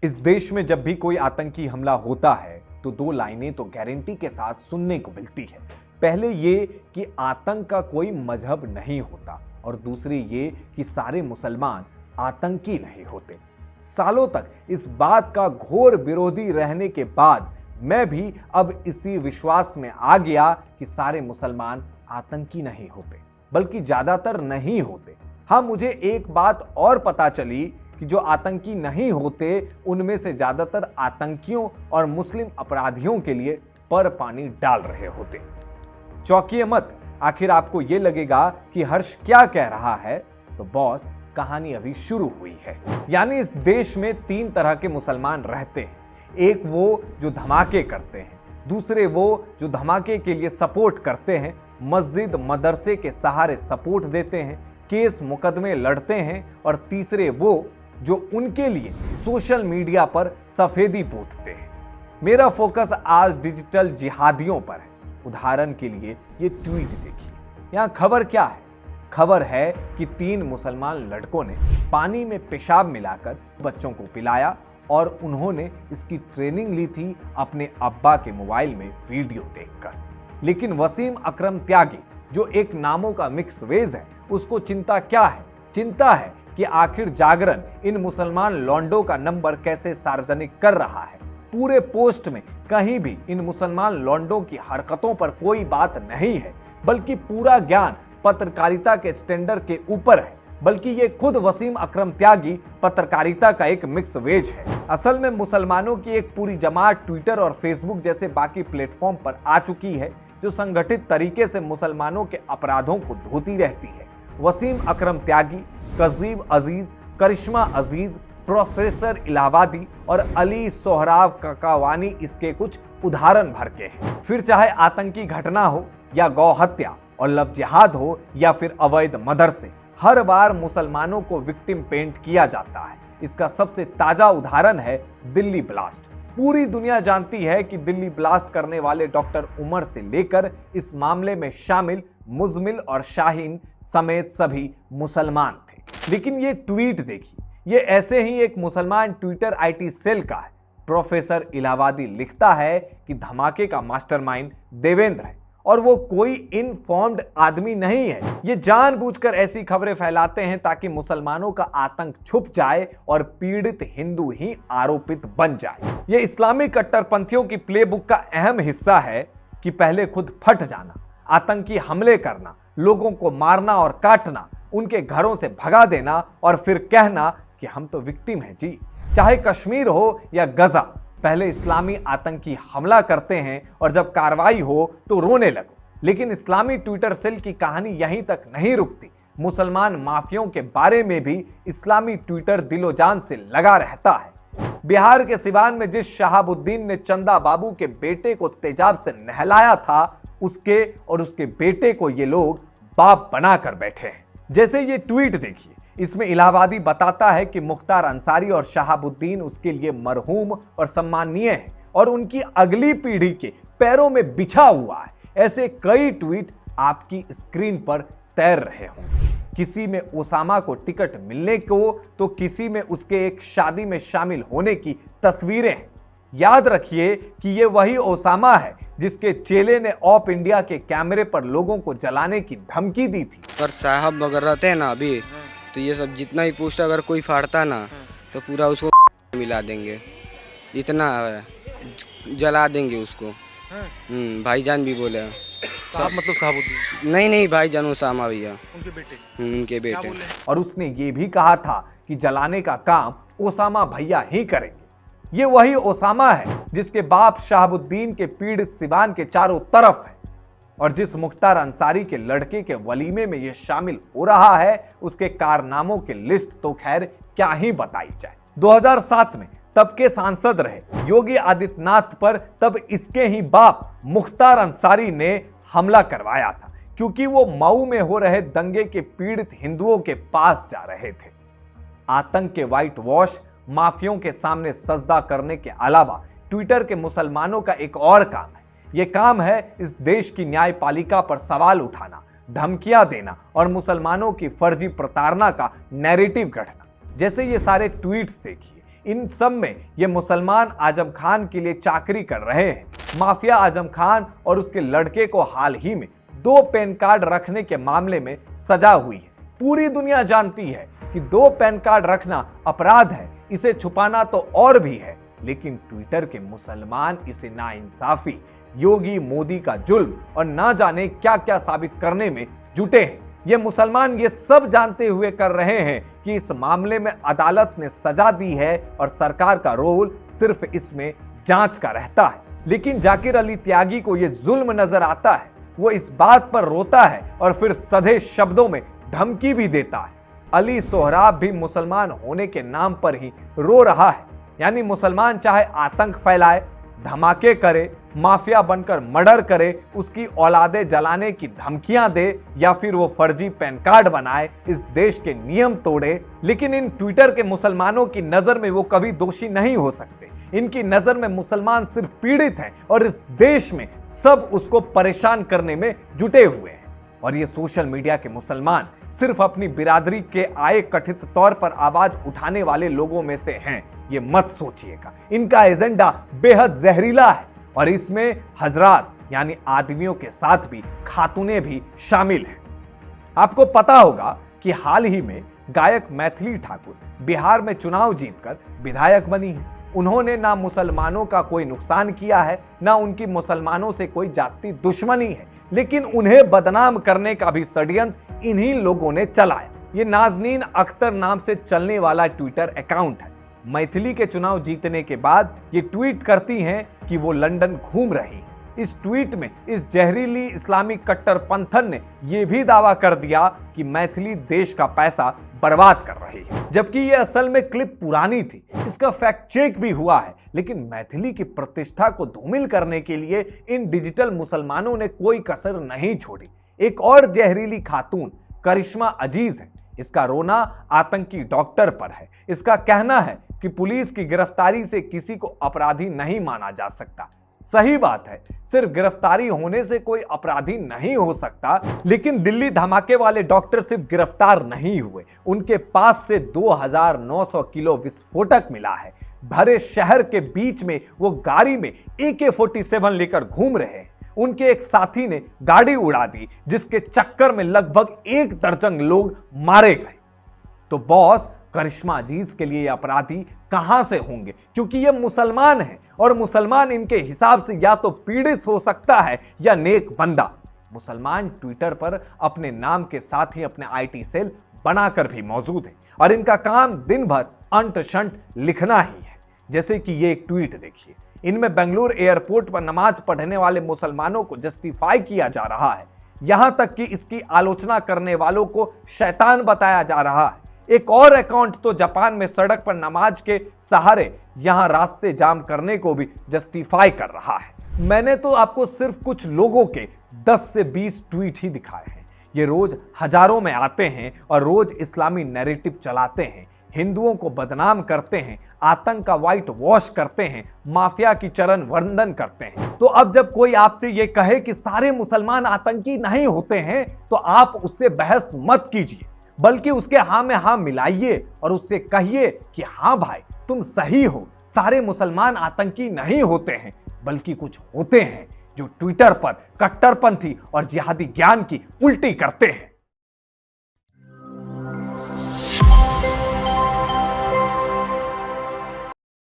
इस देश में जब भी कोई आतंकी हमला होता है तो दो लाइनें तो गारंटी के साथ सुनने को मिलती है। पहले ये कि आतंक का कोई मजहब नहीं होता और दूसरी ये कि सारे मुसलमान आतंकी नहीं होते। सालों तक इस बात का घोर विरोधी रहने के बाद मैं भी अब इसी विश्वास में आ गया कि सारे मुसलमान आतंकी नहीं होते, बल्कि ज्यादातर नहीं होते। हाँ, मुझे एक बात और पता चली कि जो आतंकी नहीं होते उनमें से ज्यादातर आतंकियों और मुस्लिम अपराधियों के लिए पर पानी डाल रहे होते। चौंकिए मत, आखिर आपको यह लगेगा कि हर्ष क्या कह रहा है, तो बॉस कहानी अभी शुरू हुई है। यानी इस देश में तीन तरह के मुसलमान रहते हैं। एक वो जो धमाके करते हैं, दूसरे वो जो धमाके के लिए सपोर्ट करते हैं, मस्जिद मदरसे के सहारे सपोर्ट देते हैं, केस मुकदमे लड़ते हैं, और तीसरे वो जो उनके लिए सोशल मीडिया पर सफेदी पोतते हैं। मेरा फोकस आज डिजिटल जिहादियों पर है। उदाहरण के लिए ये ट्वीट देखिए। यहां खबर क्या है? खबर है कि 3 मुसलमान लड़कों ने पानी में पेशाब मिलाकर बच्चों को पिलाया और उन्होंने इसकी ट्रेनिंग ली थी अपने अब्बा के मोबाइल में वीडियो देखकर। लेकिन वसीम अकरम त्यागी, जो एक नामों का मिक्स वेज है, उसको चिंता क्या है? चिंता है कि आखिर जागरण इन मुसलमान लौंडों का नंबर कैसे सार्वजनिक कर रहा है। पूरे पोस्ट में कहीं भी इन मुसलमान लौंडों की हरकतों पर कोई बात नहीं है, बल्कि पूरा ज्ञान पत्रकारिता के स्टैंडर्ड के ऊपर है। बल्कि ये खुद वसीम अकरम त्यागी पत्रकारिता का एक मिक्स वेज है। असल में मुसलमानों की एक पूरी जमात ट्विटर और फेसबुक जैसे बाकी प्लेटफॉर्म पर आ चुकी है, जो संगठित तरीके से मुसलमानों के अपराधों को धोती रहती है। वसीम अकरम त्यागी, कजीब अजीज, करिश्मा अजीज, प्रोफेसर इलाहाबादी और अली सोहराव काकावानी इसके कुछ उदाहरण भर के हैं। फिर चाहे आतंकी घटना हो या गौ हत्या और लव जिहाद हो या फिर अवैध मदरसे, हर बार मुसलमानों को विक्टिम पेंट किया जाता है। इसका सबसे ताजा उदाहरण है दिल्ली ब्लास्ट। पूरी दुनिया जानती है कि दिल्ली ब्लास्ट करने वाले डॉक्टर उमर से लेकर इस मामले में शामिल मुजमिल और शाहीन समेत सभी मुसलमान थे। लेकिन ये ट्वीट देखिए, ये ऐसे ही एक मुसलमान ट्विटर आईटी सेल का है। प्रोफेसर इलाहाबादी लिखता है कि धमाके का मास्टरमाइंड देवेंद्र है और वो कोई इनफॉर्म्ड आदमी नहीं है। ये जानबूझकर ऐसी खबरें फैलाते हैं ताकि मुसलमानों का आतंक छुप जाए और पीड़ित हिंदू ही आरोपित बन जाए। ये इस्लामिक कट्टरपंथियों की प्लेबुक का अहम हिस्सा है कि पहले खुद फट जाना, आतंकी हमले करना, लोगों को मारना और काटना, उनके घरों से भगा देना और फिर कहना कि हम तो विक्टिम हैं जी। चाहे कश्मीर हो या गजा, पहले इस्लामी आतंकी हमला करते हैं और जब कार्रवाई हो तो रोने लगो। लेकिन इस्लामी ट्विटर सेल की कहानी यहीं तक नहीं रुकती। मुसलमान माफियों के बारे में भी इस्लामी ट्विटर दिलो जान से लगा रहता है। बिहार के सिवान में जिस शहाबुद्दीन ने चंदा बाबू के बेटे को तेजाब से नहलाया था, उसके और उसके बेटे को ये लोग बाप बनाकर बैठे हैं। जैसे ये ट्वीट देखिए, इसमें इलाहाबादी बताता है कि मुख्तार अंसारी और शहाबुद्दीन उसके लिए मरहूम और सम्माननीय है और उनकी अगली पीढ़ी के पैरों में बिछा हुआ है। ऐसे कई ट्वीट आपकी स्क्रीन पर तैर रहे होंगे। किसी में ओसामा को टिकट मिलने को, तो किसी में उसके एक शादी में शामिल होने की तस्वीरें हैं। याद रखिए कि ये वही ओसामा है जिसके चेले ने ऑफ इंडिया के कैमरे पर लोगों को जलाने की धमकी दी थी। पर साहब अगर रहते हैं ना अभी, तो ये सब जितना ही पोस्ट अगर कोई फाड़ता ना तो पूरा उसको मिला देंगे, इतना है, जला देंगे उसको। भाईजान भी बोले। साहब मतलब साहबुद्दीन? नहीं भाईजान ओसामा भैया, उनके बेटे। और उसने ये भी कहा था कि जलाने का काम ओसामा भैया ही करेंगे। ये वही ओसामा है जिसके बाप शहाबुद्दीन के पीड़ित सिवान के चारों तरफ है और जिस मुख्तार अंसारी के लड़के के वलीमे में ये शामिल हो रहा है, उसके कारनामों की लिस्ट तो खैर क्या ही बताई जाए। 2007 में तब के सांसद रहे योगी आदित्यनाथ पर तब इसके ही बाप मुख्तार अंसारी ने हमला करवाया था, क्योंकि वो मऊ में हो रहे दंगे के पीड़ित हिंदुओं के पास जा रहे थे। आतंक के व्हाइट वॉश माफियों के सामने सजदा करने के अलावा ट्विटर के मुसलमानों का एक और काम है। यह काम है इस देश की न्यायपालिका पर सवाल उठाना, धमकियां देना और मुसलमानों की फर्जी प्रताड़ना का नैरेटिव गढ़ना। जैसे ये सारे ट्वीट्स देखिए, इन सब में ये मुसलमान आजम खान के लिए चाकरी कर रहे हैं। माफिया आजम खान और उसके लड़के को हाल ही में 2 पैन कार्ड रखने के मामले में सजा हुई है। पूरी दुनिया जानती है कि 2 पैन कार्ड रखना अपराध है, इसे छुपाना तो और भी है, लेकिन ट्विटर के मुसलमान इसे नाइंसाफी, योगी मोदी का जुल्म और ना जाने क्या क्या साबित करने में जुटे हैं। ये मुसलमान ये सब जानते हुए कर रहे हैं कि इस मामले में अदालत ने सजा दी है और सरकार का रोल सिर्फ इसमें जांच का रहता है। लेकिन जाकिर अली त्यागी को यह जुल्म नजर आता है, वो इस बात पर रोता है और फिर सधे शब्दों में धमकी भी देता है। अली सोहराब भी मुसलमान होने के नाम पर ही रो रहा है, यानी मुसलमान चाहे आतंक फैलाए, धमाके करे, माफिया बनकर मर्डर करे, उसकी औलादें जलाने की धमकियां दे या फिर वो फर्जी पैन कार्ड बनाए, इस देश के नियम तोड़े, लेकिन इन ट्विटर के मुसलमानों की नजर में वो कभी दोषी नहीं हो सकते। इनकी नजर में मुसलमान सिर्फ पीड़ित हैं और इस देश में सब उसको परेशान करने में जुटे हुए हैं। और ये सोशल मीडिया के मुसलमान सिर्फ अपनी बिरादरी के आए कथित तौर पर आवाज उठाने वाले लोगों में से हैं, ये मत सोचिएगा। इनका एजेंडा बेहद जहरीला है और इसमें हजरात यानी आदमियों के साथ भी खातूनें भी शामिल हैं। आपको पता होगा कि हाल ही में गायक मैथिली ठाकुर बिहार में चुनाव जीतकर विधायक बनी है। उन्होंने ना मुसलमानों का कोई नुकसान किया है, ना उनकी मुसलमानों से कोई जाति दुश्मनी है, लेकिन उन्हें बदनाम करने का भी षड्यंत्र इन्हीं लोगों ने चलाया। ये नाजनीन अख्तर नाम से चलने वाला ट्विटर अकाउंट है। मैथिली के चुनाव जीतने के बाद ये ट्वीट करती हैं कि वो लंदन घूम रही हैं। इस ट्वीट में इस जहरीली इस्लामिक कट्टरपंथन ने यह भी दावा कर दिया कि मैथिली देश का पैसा बर्बाद कर रही है, जबकि यह असल में क्लिप पुरानी थी। इसका फैक्ट चेक भी हुआ है, लेकिन मैथिली की प्रतिष्ठा को धूमिल करने के लिए इन डिजिटल मुसलमानों ने कोई कसर नहीं छोड़ी। एक और जहरीली खातून करिश्मा अजीज है। इसका रोना आतंकी डॉक्टर पर है। इसका कहना है कि पुलिस की गिरफ्तारी से किसी को अपराधी नहीं माना जा सकता। सही बात है, सिर्फ गिरफ्तारी होने से कोई अपराधी नहीं हो सकता, लेकिन दिल्ली धमाके वाले डॉक्टर सिर्फ गिरफ्तार नहीं हुए, उनके पास से 2900 किलो विस्फोटक मिला है। भरे शहर के बीच में वो गाड़ी में AK-47 लेकर घूम रहे हैं। उनके एक साथी ने गाड़ी उड़ा दी, जिसके चक्कर में लगभग 1 दर्जन लोग मारे गए। तो बॉस, करिश्मा अजीज के लिए अपराधी कहां से होंगे? क्योंकि ये मुसलमान हैं और मुसलमान इनके हिसाब से या तो पीड़ित हो सकता है या नेक बंदा। मुसलमान ट्विटर पर अपने नाम के साथ ही अपने IT सेल बनाकर भी मौजूद है और इनका काम दिन भर अंट शंट लिखना ही है। जैसे कि ये एक ट्वीट देखिए, इनमें बेंगलुरु एयरपोर्ट पर नमाज पढ़ने वाले मुसलमानों को जस्टिफाई किया जा रहा है, यहां तक कि इसकी आलोचना करने वालों को शैतान बताया जा रहा है। एक और अकाउंट तो जापान में सड़क पर नमाज के सहारे यहां रास्ते जाम करने को भी जस्टिफाई कर रहा है। मैंने तो आपको सिर्फ कुछ लोगों के 10 से 20 ट्वीट ही दिखाए हैं। ये रोज हजारों में आते हैं और रोज इस्लामी नैरेटिव चलाते हैं, हिंदुओं को बदनाम करते हैं, आतंक का व्हाइट वॉश करते हैं, माफिया की चरण वंदन करते हैं। तो अब जब कोई आपसे ये कहे कि सारे मुसलमान आतंकी नहीं होते हैं, तो आप उससे बहस मत कीजिए, बल्कि उसके हाँ में हाँ मिलाइए और उससे कहिए कि हाँ भाई, तुम सही हो, सारे मुसलमान आतंकी नहीं होते हैं, बल्कि कुछ होते हैं जो ट्विटर पर कट्टरपंथी और जिहादी ज्ञान की उल्टी करते हैं।